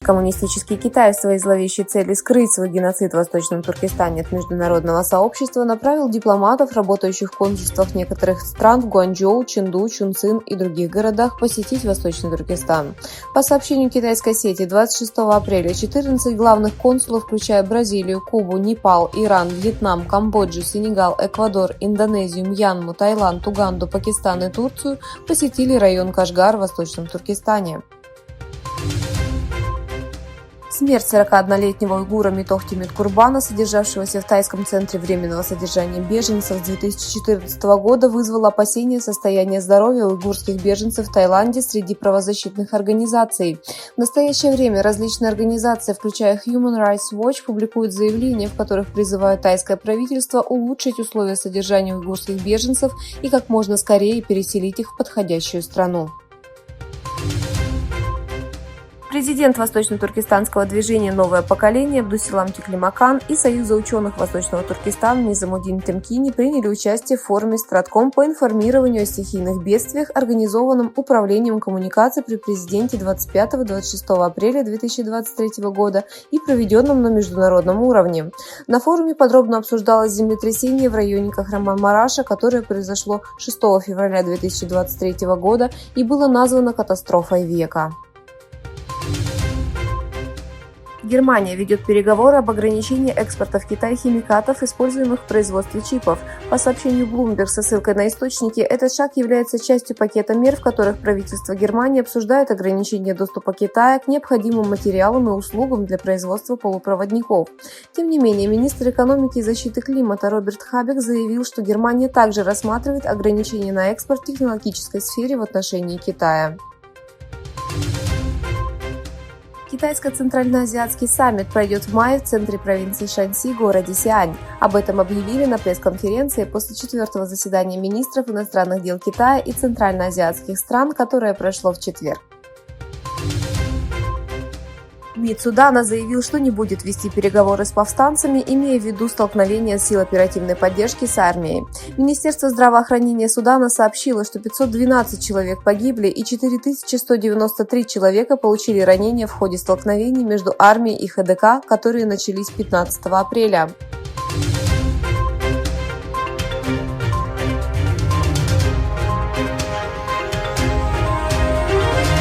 Коммунистический Китай в своей зловещей цели скрыть свой геноцид в Восточном Туркестане от международного сообщества направил дипломатов, работающих в консульствах некоторых стран в Гуанчжоу, Чэнду, Чунцин и других городах, посетить Восточный Туркестан. По сообщению китайской сети, 26 апреля 14 главных консулов, включая Бразилию, Кубу, Непал, Иран, Вьетнам, Камбоджу, Сенегал, Эквадор, Индонезию, Мьянму, Таиланд, Уганду, Пакистан и Турцию, посетили район Кашгар в Восточном Туркестане. Смерть 41-летнего уйгура Митохтимит Курбана, содержавшегося в тайском центре временного содержания беженцев с 2014 года, вызвала опасения состояния здоровья уйгурских беженцев в Таиланде среди правозащитных организаций. В настоящее время различные организации, включая Human Rights Watch, публикуют заявления, в которых призывают тайское правительство улучшить условия содержания уйгурских беженцев и как можно скорее переселить их в подходящую страну. Президент Восточно-Туркестанского движения «Новое поколение» Абдусилам Теклимакан и Союза ученых Восточного Туркестана Низамудин Темкини приняли участие в форуме «Стратком» по информированию о стихийных бедствиях, организованном Управлением коммуникаций при президенте 25-26 апреля 2023 года и проведенном на международном уровне. На форуме подробно обсуждалось землетрясение в районе Кахраман-Мараша, которое произошло 6 февраля 2023 года и было названо катастрофой века. Германия ведет переговоры об ограничении экспорта в Китай химикатов, используемых в производстве чипов. По сообщению Bloomberg со ссылкой на источники, этот шаг является частью пакета мер, в которых правительство Германии обсуждает ограничение доступа Китая к необходимым материалам и услугам для производства полупроводников. Тем не менее, министр экономики и защиты климата Роберт Хабек заявил, что Германия также рассматривает ограничения на экспорт в технологической сфере в отношении Китая. Китайско-центральноазиатский саммит пройдет в мае в центре провинции Шаньси, городе Сиань. Об этом объявили на пресс-конференции после 4-го заседания министров иностранных дел Китая и центральноазиатских стран, которое прошло в четверг. МИД Судана заявил, что не будет вести переговоры с повстанцами, имея в виду столкновение сил оперативной поддержки с армией. Министерство здравоохранения Судана сообщило, что 512 человек погибли и 4193 человека получили ранения в ходе столкновений между армией и ХДК, которые начались 15 апреля.